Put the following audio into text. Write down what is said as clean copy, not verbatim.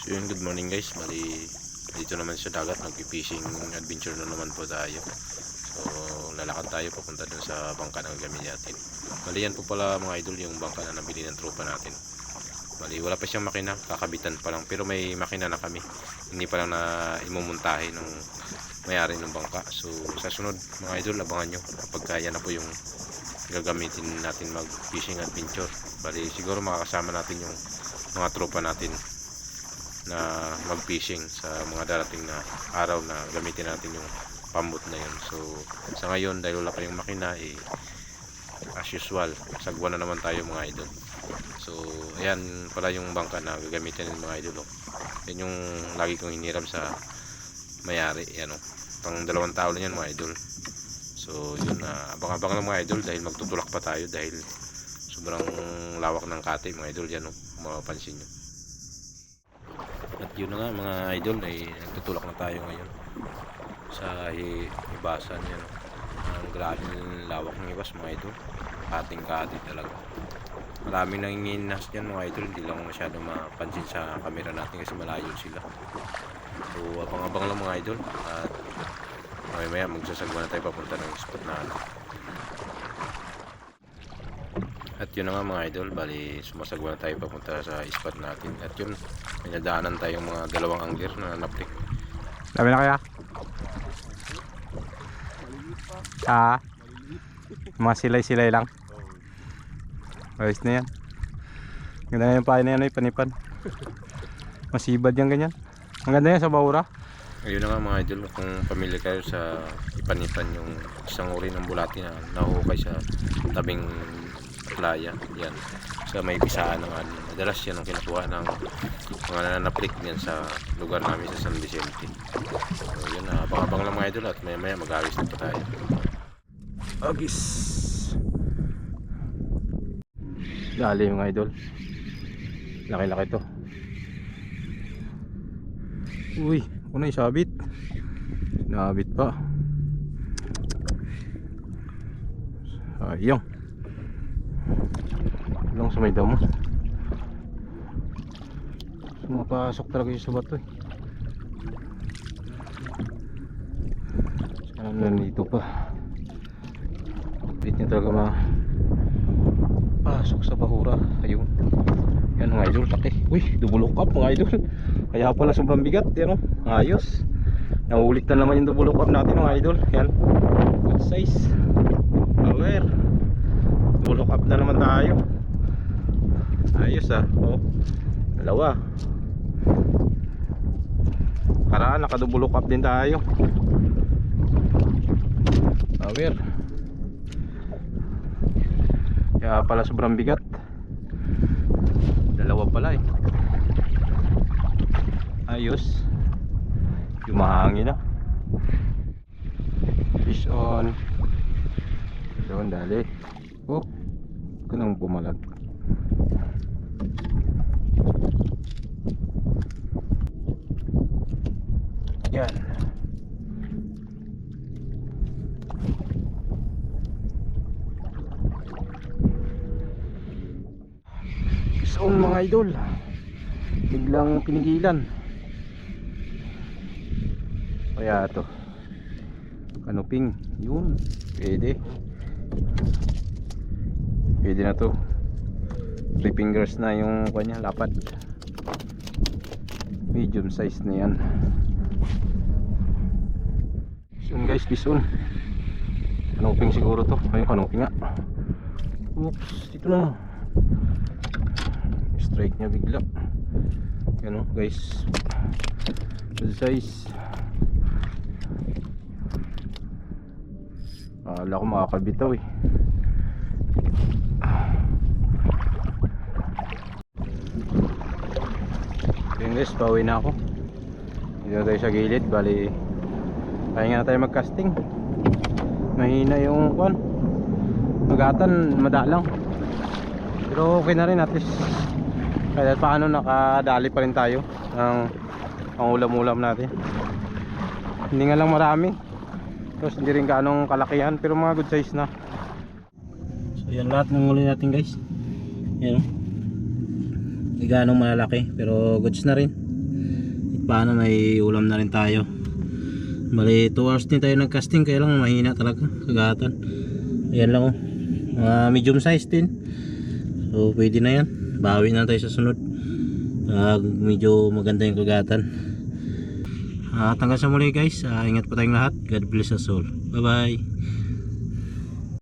So yun, good morning guys. Bali, dito naman sa dagat, nag-fishing adventure na naman po tayo. So lalakad tayo papunta dun sa bangka na gagamitin natin. Bali yan po pala mga idol, yung bangka na nabili ng tropa natin. Bali wala pa siyang makina, kakabitan pa lang, pero may makina na kami. Hindi pa lang na imumuntahin ng may-ari ng bangka. So sa sunod mga idol, abangan nyo kapag kaya na po yung gagamitin natin mag fishing adventure. Bali siguro makakasama natin yung mga tropa natin na mag fishing sa mga darating na araw na gamitin natin yung pambot na yun. So sa ngayon, dahil wala pa yung makina, as usual sagwa na naman tayo mga idol. So ayan pala yung bangka na gagamitin ng mga idol. Yan yung lagi kong hiniram sa may-ari. Yan, pang 2 tao na yan mga idol. So yun, abang-abang lang mga idol dahil magtutulak pa tayo dahil sobrang lawak ng kate mga idol. Yan, mapapansin nyo. At yun na nga mga idol, ay nagtutulak na tayo ngayon sa ibasan. Yan, ang grabe ng lawak ng ibas mga idol, kating kate talaga. Maraming nanginginas dyan mga idol, hindi lang masyado mapansin sa camera natin kasi malayo sila. So abang-abang lang mga idol, at maya magsasagwa na tayo papunta ng spot na ano. At yun na nga mga idol, bali sumasagwa na tayo papunta sa spot natin. At yun, may nadaanan tayong mga 2 angler na naplik. Dami na kaya? Mga silay-silay lang. Ayos na yan. Ganda na yung pahay na yan ay panipan. Masibad yan ganyan. Ang ganda yan sa bahura. Ayun na nga mga idol, kung pamilya kayo sa ipanipan, yung isang uri ng bulati na nahuhukay sa tabing playa, yan sa may pisaan ng ano. Madalas yan ang kinukuha ng mga nananaplik yan sa lugar namin sa San Vicente. So yun, abang-abang lang mga idol, at maya mag-awis na pa tayo. Agis dali mga idol, laki-laki to. Uy, una isabit, nabit pa. Ayong lang sa may damo. Sumapasok talaga yung sa bato eh. Sana nandito pa. Kapit niya talaga pasok sa bahura. Ayun. Yan mga idol, taki. Uy, double hook up mga idol. Kaya pala sobrang bigat. Yan o, ayos. Nahulit na naman yung double hook up natin mga idol. Yan, good size. Power. Double hook up na naman tayo. Ayos oh, 2. Karaan nakadouble hook up din tayo. Power. Kaya pala sobrang bigat. 2 pala eh. Ayos. Yung na. Fish on. Doon dali. Oh, kanang bumalag. Yan. So mga idol, biglang pinigilan. Kaya to kanuping, yun, pwede na to. 3 fingers na yung kanya lapad. Medium size na yan. Bison guys, bison. Kanuping siguro to. Ayun, kanuping nga. Oops, dito na. Strike niya bigla. Yan guys, good size. Wala ko makakabitaw eh. Yun guys, pauwi na ako. Dito na tayo sa gilid. Bali pahinga na tayo mag-casting. Mahina yung magatan, madalang. Pero okay na rin, at least kahit paano nakadali pa rin tayo ng pangulam-ulam natin. Hindi nga lang marami, tapos hindi rin gaanong kalakihan, pero mga good size na. So yan lahat ng huli natin guys. Yan, hindi gaanong malalaki pero goods na rin. paano may ulam na rin tayo. Bali 2 hours din tayo nag-casting, kaya lang mahina talaga kagatan. Ayan lang oh, medium size din. So pwede na yan, bawi na tayo sa sunod pag medyo maganda yung kagatan. At hanggang sa muli guys, ingat po tayong lahat. God bless us all. Bye bye.